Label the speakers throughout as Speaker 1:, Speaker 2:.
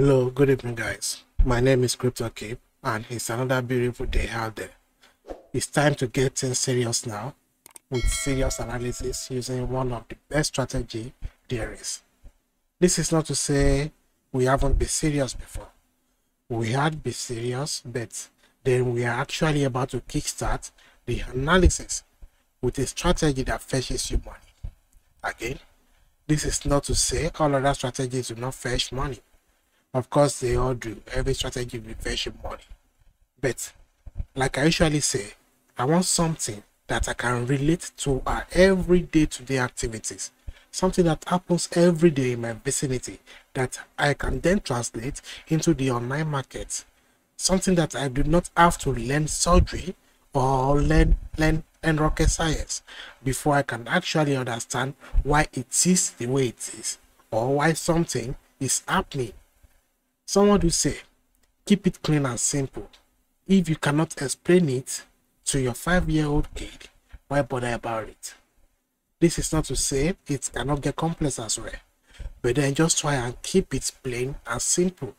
Speaker 1: Hello, good evening guys. My name is Crypto Cape and it's another beautiful day out there. It's time to get things serious now with serious analysis using one of the best strategy there is. This is not to say we haven't been serious before. We had been serious, but then we are actually about to kickstart the analysis with a strategy that fetches you money. Again, this is not to say all other strategies do not fetch money. Of course, they all do. Every strategy will fetch you money. But, like I usually say, I want something that I can relate to our everyday to-day activities. Something that happens every day in my vicinity that I can then translate into the online market. Something that I do not have to learn surgery or learn rocket science before I can actually understand why it is the way it is or why something is happening. Someone will say, keep it clean and simple. If you cannot explain it to your 5-year-old kid, why bother about it? This is not to say it cannot get complex as well, but then just try and keep it plain and simple.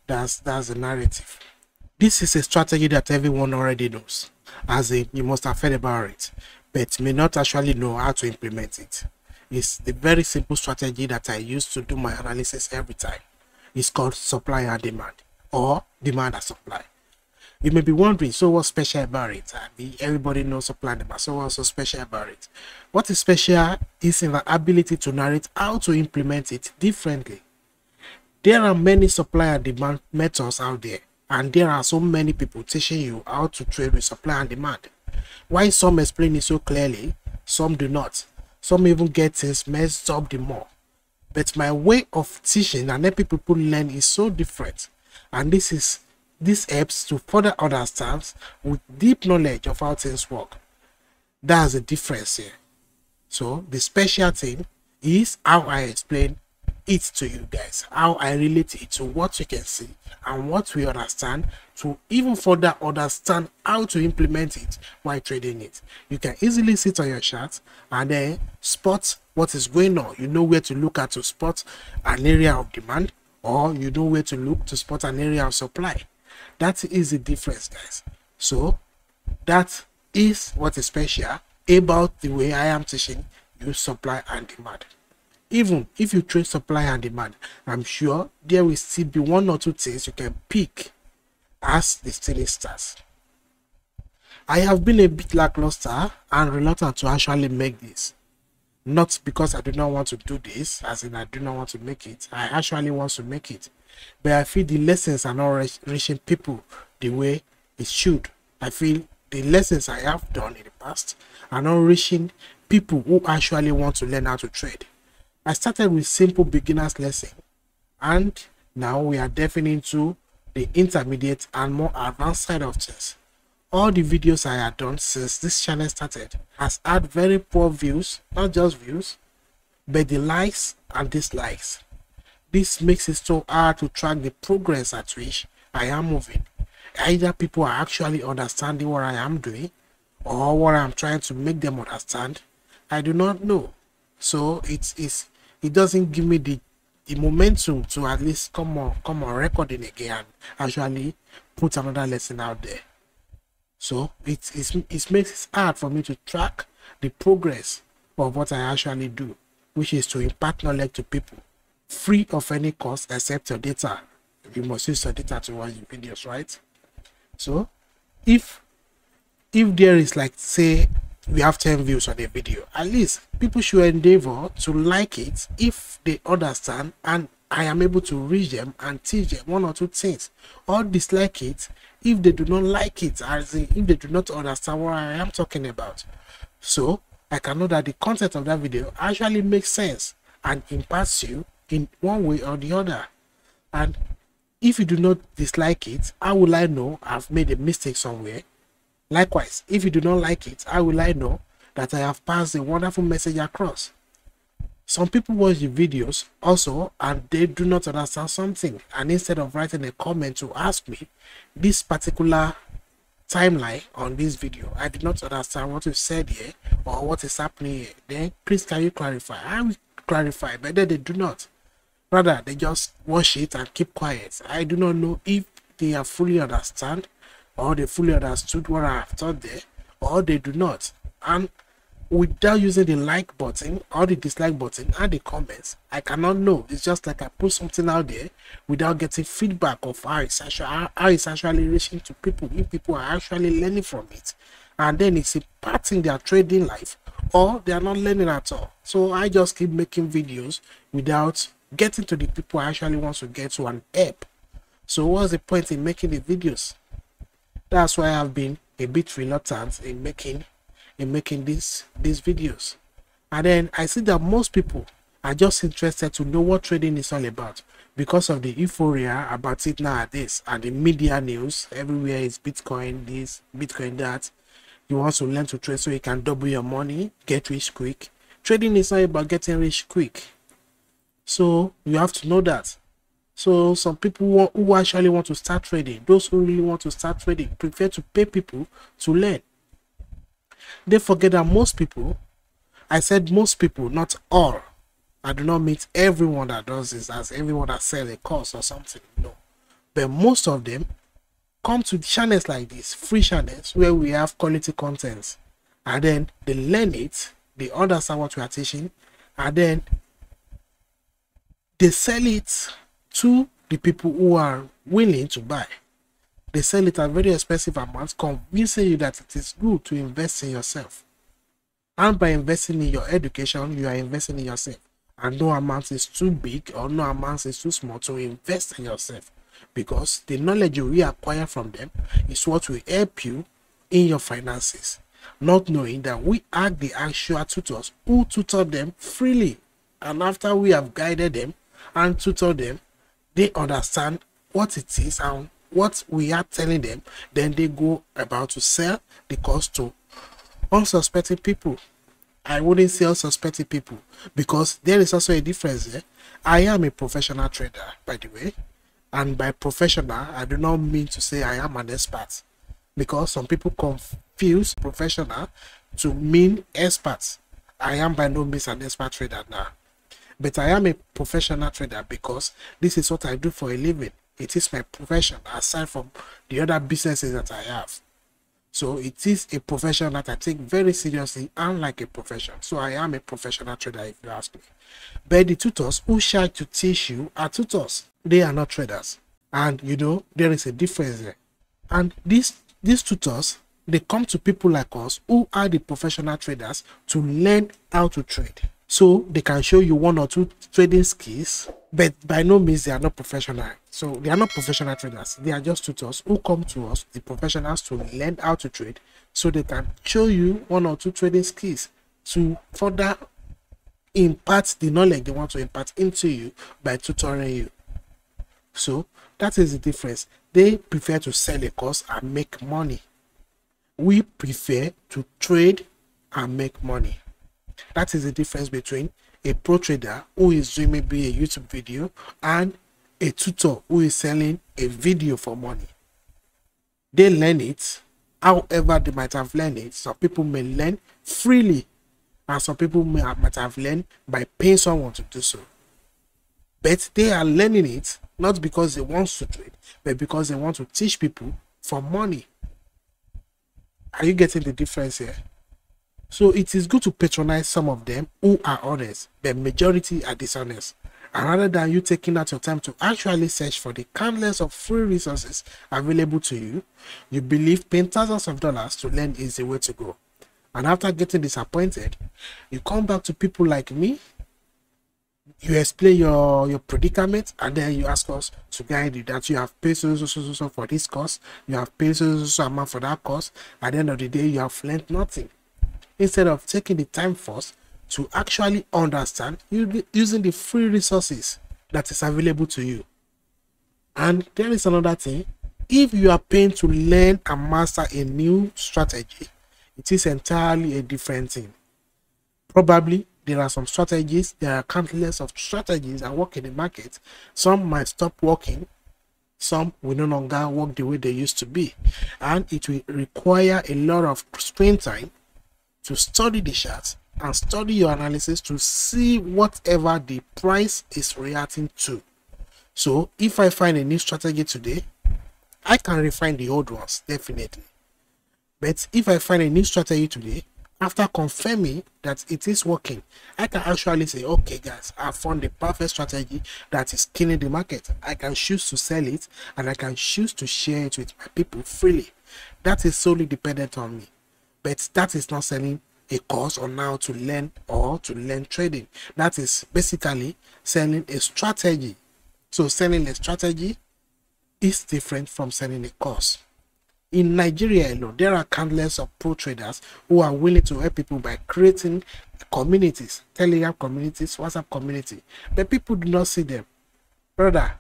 Speaker 1: That's the narrative. This is a strategy that everyone already knows, as in you must have heard about it, but may not actually know how to implement it. It's the very simple strategy that I use to do my analysis every time. It's called supply and demand, or demand and supply. You may be wondering, so what's special about it? Everybody knows supply and demand, so what's so special about it? What is special is in the ability to narrate how to implement it differently. There are many supply and demand methods out there, and there are so many people teaching you how to trade with supply and demand. Why some explain it so clearly, some do not. Some even get things messed up the more. But my way of teaching and helping people learn is so different, and this helps to further understand with deep knowledge of how things work. That's the difference here. So the special thing is how I explain it to you guys, how I relate it to what you can see and what we understand, to even further understand how to implement it while trading it. You can easily sit on your chart and then spot what is going on. You know where to look at to spot an area of demand, or you know where to look to spot an area of supply. That is the difference, guys. So that is what is special about the way I am teaching you supply and demand. Even if you trade supply and demand, I'm sure there will still be one or two things you can pick as the steady stars. I have been a bit lackluster and reluctant to actually make this. Not because I do not want to do this, as in I do not want to make it. I actually want to make it. But I feel the lessons are not reaching people the way it should. I feel the lessons I have done in the past are not reaching people who actually want to learn how to trade. I started with simple beginner's lesson, and now we are delving into the intermediate and more advanced side of things. All the videos I have done since this channel started has had very poor views, not just views, but the likes and dislikes. This makes it so hard to track the progress at which I am moving. Either people are actually understanding what I am doing, or what I'm trying to make them understand, I do not know. So it doesn't give me the momentum to at least come on recording again and actually put another lesson out there. So it makes it hard for me to track the progress of what I actually do, which is to impart knowledge to people free of any cost except your data. You must use your data to watch the videos, right? So if there is, like, say we have 10 views on a video, at least people should endeavor to like it if they understand and I am able to reach them and teach them one or two things, or dislike it if they do not like it, as in if they do not understand what I am talking about. So I can know that the content of that video actually makes sense and impacts you in one way or the other. And if you do not dislike it, how will I know I've made a mistake somewhere? Likewise, if you do not like it, how will I know that I have passed a wonderful message across? Some people watch the videos also and they do not understand something, and instead of writing a comment to ask me this particular timeline on this video, I did not understand what you said here or what is happening here, then please can you clarify? I will clarify, but then they do not. Rather, they just watch it and keep quiet. I do not know if they are fully understand or they fully understood what I have taught there, or they do not. And without using the like button or the dislike button and the comments, I cannot know. It's just like I put something out there without getting feedback of how it's actually reaching to people, if people are actually learning from it, and then it's impacting their trading life, or they are not learning at all. So I just keep making videos without getting to the people I actually want to get to and help. So what's the point in making the videos? That's why I've been a bit reluctant in making these videos. And then I see that most people are just interested to know what trading is all about because of the euphoria about it nowadays, and the media news everywhere is Bitcoin this, Bitcoin that. You want to learn to trade so you can double your money, get rich quick. Trading is not about getting rich quick, so you have to know that. So some people who actually want to start trading, those who really want to start trading, prefer to pay people to learn. They forget that most people, I said most people, not all. I do not mean everyone that does this as everyone that sells a course or something, no. But most of them come to channels like this, free channels, where we have quality content, and then they learn it, they understand what we are teaching, and then they sell it to the people who are willing to buy. They sell it at very expensive amounts, convincing you that it is good to invest in yourself. And by investing in your education, you are investing in yourself. And no amount is too big or no amount is too small to invest in yourself, because the knowledge you acquire from them is what will help you in your finances, not knowing that we are the actual tutors who tutor them freely. And after we have guided them and tutored them, they understand what it is and what we are telling them. Then they go about to sell the course to unsuspecting people. I wouldn't say unsuspecting people, because there is also a difference there. I am a professional trader, by the way. And by professional, I do not mean to say I am an expert, because some people confuse professional to mean expert. I am by no means an expert trader now, but I am a professional trader because this is what I do for a living. It is my profession aside from the other businesses that I have. So it is a profession that I take very seriously, unlike a profession. So I am a professional trader, if you ask me. But the tutors who try to teach you are tutors. They are not traders. And you know, there is a difference there. And these tutors, they come to people like us who are the professional traders to learn how to trade. So they can show you one or two trading skills, but by no means they are not professional. So they are not professional traders. They are just tutors who come to us, the professionals, to learn how to trade, so they can show you one or two trading skills to further impart the knowledge they want to impart into you by tutoring you. So that is the difference. They prefer to sell a course and make money. We prefer to trade and make money. That is the difference between a pro trader who is doing maybe a YouTube video and a tutor who is selling a video for money. They learn it however they might have learned it. Some people may learn freely, and some people might have learned by paying someone to do so. But they are learning it not because they want to trade, but because they want to teach people for money. Are you getting the difference here? So it is good to patronize some of them who are honest, but majority are dishonest. And rather than you taking out your time to actually search for the countless of free resources available to you, you believe paying thousands of dollars to learn is the way to go. And after getting disappointed, you come back to people like me, you explain your predicament, and then you ask us to guide you that you have paid so for this course, you have paid so amount for that course. At the end of the day, you have learned nothing. Instead of taking the time first to actually understand, using the free resources that is available to you. And there is another thing. If you are paying to learn and master a new strategy, it is entirely a different thing. Probably there are some strategies, there are countless of strategies that work in the market. Some might stop working, some will no longer work the way they used to be, and it will require a lot of screen time to study the charts and study your analysis to see whatever the price is reacting to. So if I find a new strategy today, I can refine the old ones, definitely. But if I find a new strategy today, after confirming that it is working, I can actually say, okay guys, I found the perfect strategy that is killing the market. I can choose to sell it, and I can choose to share it with my people freely. That is solely dependent on me. But that is not selling a course on how to learn or to learn trading. That is basically selling a strategy. So selling a strategy is different from selling a course. In Nigeria alone, there are countless of pro traders who are willing to help people by creating communities, Telegram communities, WhatsApp community, but people do not see them. Brother,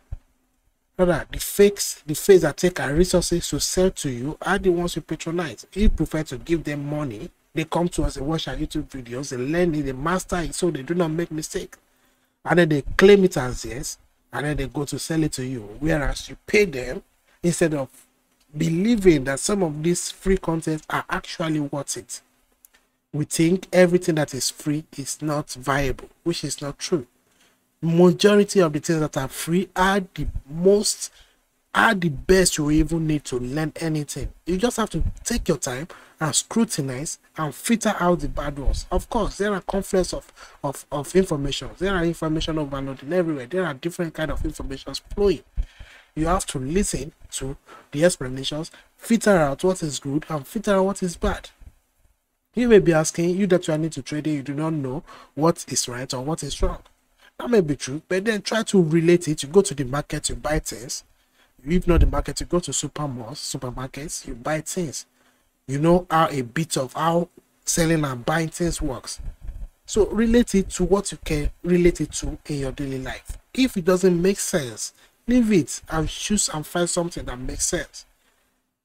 Speaker 1: the fakes that take our resources to sell to you are the ones you patronize. You prefer to give them money. They come to us, they watch our YouTube videos, they learn it, they master it, so they do not make mistakes. And then they claim it as yes, and then they go to sell it to you. Whereas you pay them instead of believing that some of these free content are actually worth it. We think everything that is free is not viable, which is not true. Majority of the things that are free are the best you even need to learn anything. You just have to take your time and scrutinize and filter out the bad ones. Of course, there are conflicts of information. There are information overloading everywhere. There are different kind of information flowing. You have to listen to the explanations, filter out what is good and filter out what is bad. You may be asking, you that you are new to trading, you do not know what is right or what is wrong. That may be true, but then try to relate it. You go to the market, you buy things. If not the market, you go to supermarkets, you buy things. You know how a bit of how selling and buying things works. So relate it to what you can relate it to in your daily life. If it doesn't make sense, leave it and choose and find something that makes sense,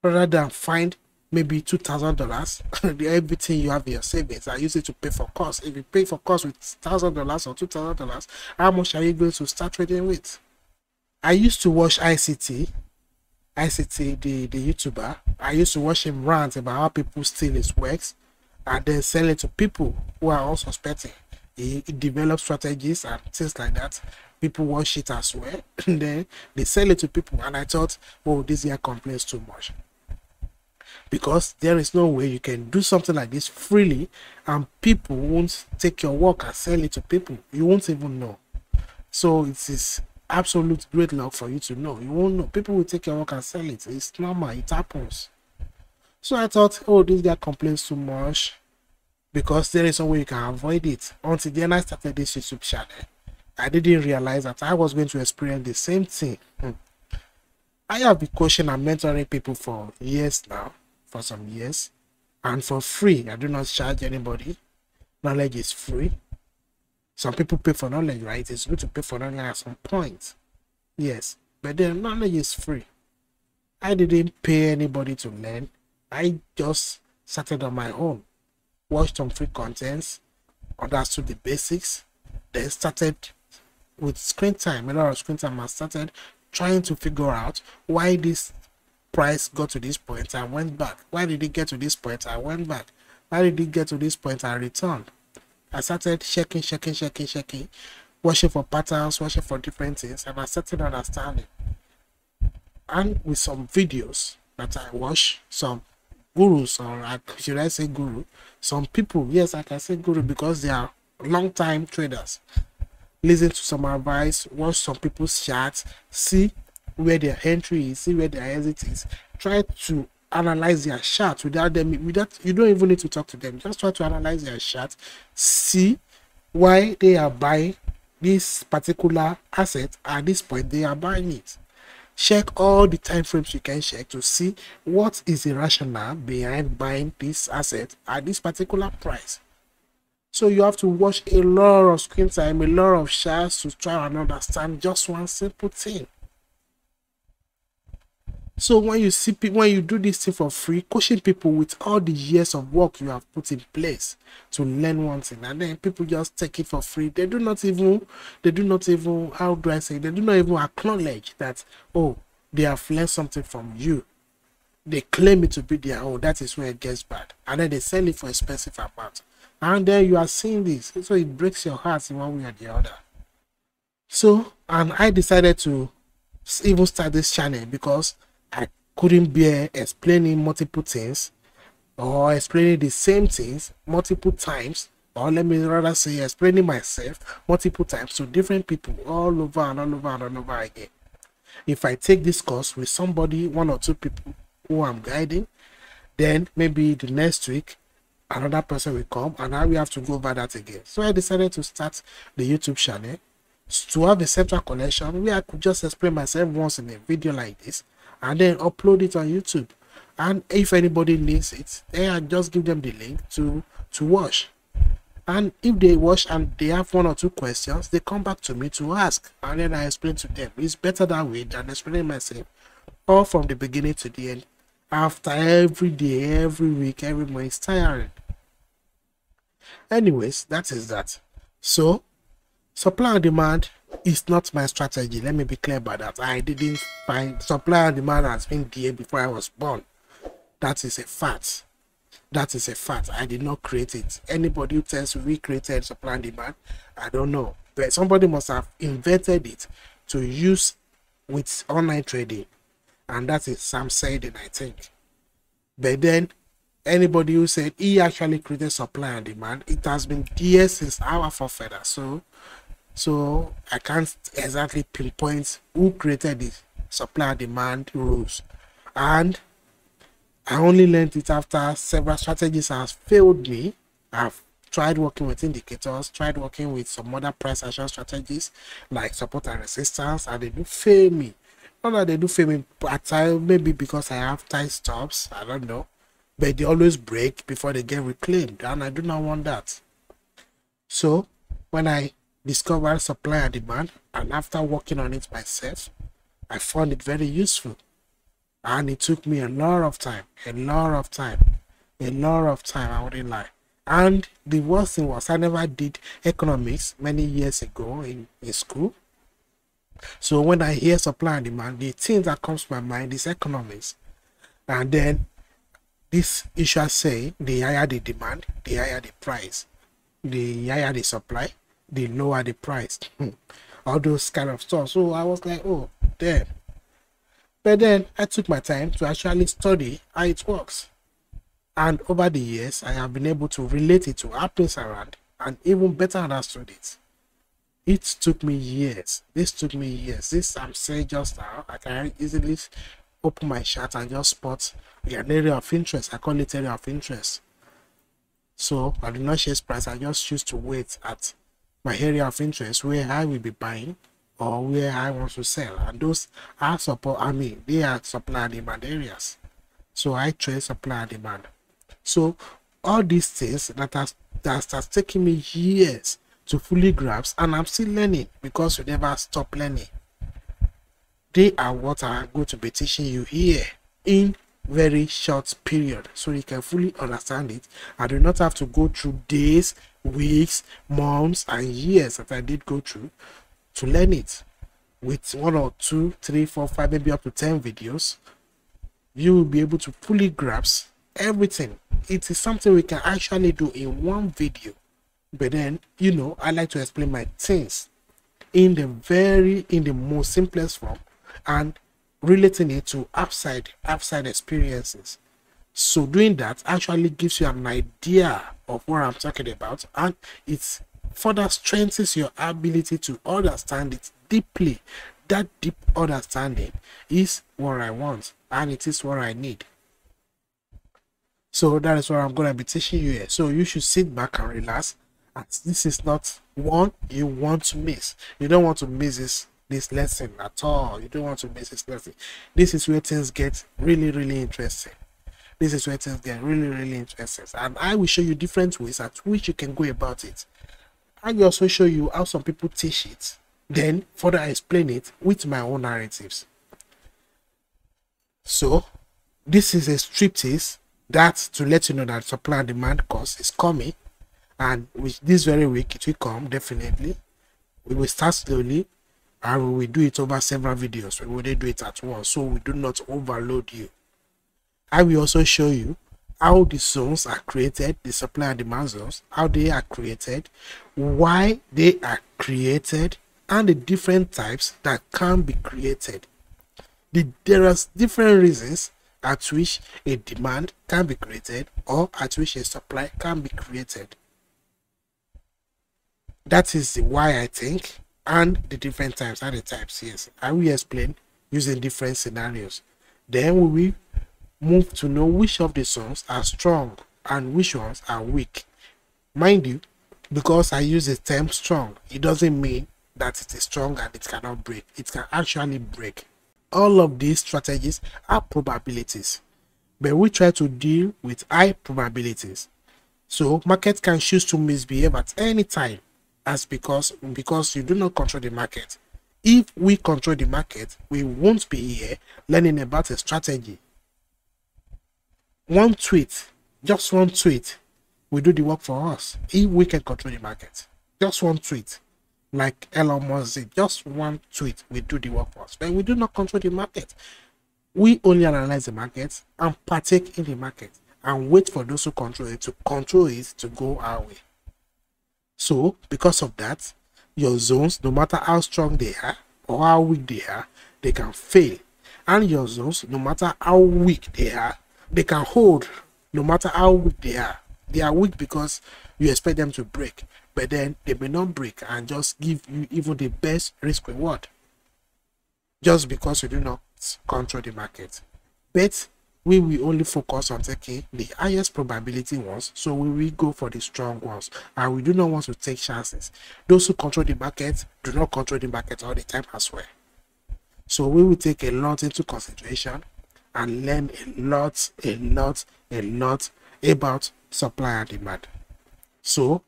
Speaker 1: rather than find maybe $2,000 everything you have in your savings and use it to pay for costs. If you pay for costs with $1,000 or $2,000, how much are you going to start trading with? I used to watch ICT, the YouTuber. I used to watch him rant about how people steal his works and then sell it to people who are also suspecting. He develops strategies and things like that. People watch it as well, and then they sell it to people. And I thought, oh, this guy complains too much, because there is no way you can do something like this freely and people won't take your work and sell it to people. You won't even know. So it is absolute great luck for you to know. You won't know. People will take your work and sell it. It's normal. It happens. So I thought, oh, this guy complains too much, because there is no way you can avoid it. Until then I started this YouTube channel, I didn't realize that I was going to experience the same thing. I have been coaching and mentoring people for years now, for some years, and for free. I do not charge anybody. Knowledge is free. Some people pay for knowledge, right? It's good to pay for knowledge at some point. Yes, but then knowledge is free. I didn't pay anybody to learn. I just started on my own. Watched some free contents, understood the basics, then started with screen time. A lot of screen time. I started trying to figure out why this price got to this point and went back. Why did it get to this point and went back? Why did it get to this point and returned? I started checking, watching for patterns, watching for different things, and I started understanding. And with some videos that I watch, some gurus, or should I say guru, some people, yes, I can say guru because they are long-time traders. Listen to some advice, watch some people's charts, see where their entry is, see where their exit is. Try to analyze their chart without you don't even need to talk to them. Just try to analyze their chart, see why they are buying this particular asset at this point they are buying it. Check all the time frames you can check to see what is the rationale behind buying this asset at this particular price. So you have to watch a lot of screen time, a lot of charts to try and understand just one simple thing. So when you see people, when you do this thing for free, coaching people with all the years of work you have put in place to learn one thing, and then people just take it for free. They do not even, how do I say, they do not even acknowledge that, oh, they have learned something from you. They claim it to be their own. That is where it gets bad. And then they sell it for expensive amount. and then you are seeing this, so it breaks your heart in one way or the other. So, and I decided to even start this channel because I couldn't bear explaining multiple things or explaining the same things multiple times, or let me rather say explaining myself multiple times to different people all over and all over and all over again. If I take this course with somebody, one or two people who I'm guiding, then maybe the next week another person will come and now we have to go over that again. So I decided to start the YouTube channel to have a central connection where I could just explain myself once in a video like this and then upload it on YouTube. And if anybody needs it, then I just give them the link to watch. And if they watch and they have one or two questions, they come back to me to ask, and then I explain to them. It's better that way than explaining myself all from the beginning to the end. After every day, every week, every month, it's tiring. Anyways, that is that. So, supply and demand is not my strategy. Let me be clear about that. I didn't find supply and demand has been there before I was born. That is a fact. That is a fact. I did not create it. Anybody who tells you we created supply and demand, I don't know. But somebody must have invented it to use with online trading. And that is Sam Said, I think. But then, anybody who said he actually created supply and demand, it has been there since our forefathers. So I can't exactly pinpoint who created the supply and demand rules. And I only learned it after several strategies have failed me. I've tried working with indicators, tried working with some other price action strategies like support and resistance, and they do fail me. Not that they do fail me at times, maybe because I have tight stops, I don't know. But they always break before they get reclaimed, and I do not want that. So when I discovered supply and demand, and after working on it myself, I found it very useful. And it took me a lot of time, I wouldn't lie. And the worst thing was I never did economics many years ago in school. So when I hear supply and demand, the thing that comes to my mind is economics. And then this issue say the higher the demand, the higher the price. The higher the supply, the lower the price. All those kind of stuff. So I was like, oh, damn. But then I took my time to actually study how it works. And over the years, I have been able to relate it to happenings around and even better understood it. It took me years. This took me years. This I'm saying just now, I can easily open my chart and just spot an area of interest. I call it area of interest. So I do not chase price. I just choose to wait at my area of interest where I will be buying or where I want to sell, and those are they are supply and demand areas. So I trade supply and demand. So all these things that has taken me years to fully grasp, and I'm still learning because you never stop learning. They are what I'm going to be teaching you here in very short period, so you can fully understand it. I do not have to go through days, weeks, months, and years that I did go through to learn it. With 1 or 2, 3, 4, 5, maybe up to 10 videos, you will be able to fully grasp everything. It is something we can actually do in one video. But then, you know, I like to explain my things in the most simplest form and relating it to outside experiences. So doing that actually gives you an idea of what I'm talking about, and it further strengthens your ability to understand it deeply. That deep understanding is what I want, and it is what I need. So that is what I'm going to be teaching you here. So you should sit back and relax, as this is not one you want to miss. You don't want to miss this lesson at all. You don't want to miss this lesson. This is where things get really interesting. This is where things get really interesting, and I will show you different ways at which you can go about it. I will also show you how some people teach it, then further explain it with my own narratives. So this is a striptease that to let you know that supply and demand course is coming, and with this very week it will come. Definitely we will start slowly, and we will do it over several videos. We will do it at once so we do not overload you. I will also show you how the zones are created, the supply and demand zones, how they are created, why they are created, and the different types that can be created. There are different reasons at which a demand can be created or at which a supply can be created. That is the why, I think, and the different types and the types. Yes, I will explain using different scenarios. Then we will move to know which of the zones are strong and which ones are weak. Mind you, because I use the term strong, it doesn't mean that it is strong and it cannot break. It can actually break. All of these strategies are probabilities, but we try to deal with high probabilities. So market can choose to misbehave at any time, as because you do not control the market. If we control the market, we won't be here learning about a strategy. One tweet, just one tweet, will do the work for us if we can control the market. Just one tweet, like Elon Musk said, just one tweet will do the work for us. But we do not control the market. We only analyze the market and partake in the market and wait for those who control it to go our way. So because of that, your zones, no matter how strong they are or how weak they are, they can fail. And your zones, no matter how weak they are, they can hold. No matter how weak they are weak because you expect them to break, but then they may not break and just give you even the best risk reward, just because you do not control the market. But we will only focus on taking the highest probability ones, so we will go for the strong ones, and we do not want to take chances. Those who control the market do not control the market all the time as well. So we will take a lot into consideration and learn a lot about supply and demand. So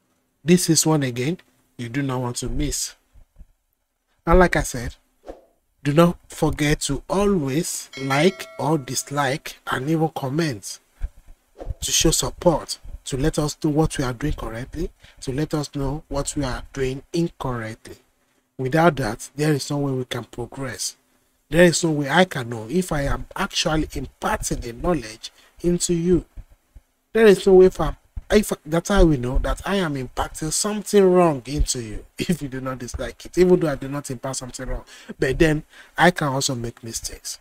Speaker 1: this is one again you do not want to miss. And like I said, do not forget to always like or dislike and even comment to show support, to let us know what we are doing correctly, to let us know what we are doing incorrectly. Without that, there is no way we can progress. There is no way I can know if I am actually imparting the knowledge into you. There is no way that's how we know that I am impacting something wrong into you if you do not dislike it, even though I do not impact something wrong. But then I can also make mistakes.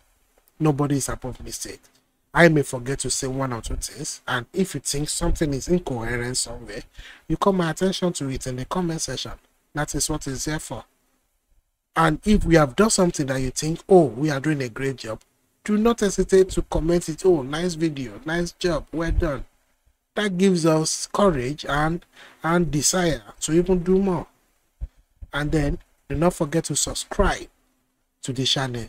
Speaker 1: Nobody is above mistakes. I may forget to say one or two things, and if you think something is incoherent somewhere, you call my attention to it in the comment section. That is what it's there for. And if we have done something that you think, oh, we are doing a great job, do not hesitate to comment it. Oh, nice video, nice job, well done. That gives us courage and desire to even do more. And then do not forget to subscribe to the channel,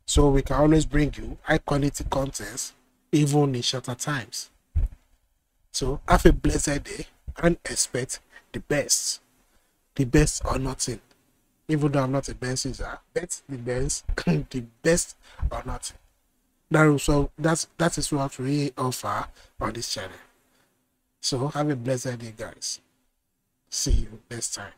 Speaker 1: so we can always bring you high quality contents even in shorter times. So have a blessed day and expect the best or nothing. Even though I'm not a best user, bet the best the best or nothing. That is what we offer on this channel. So have a blessed day, guys. See you next time.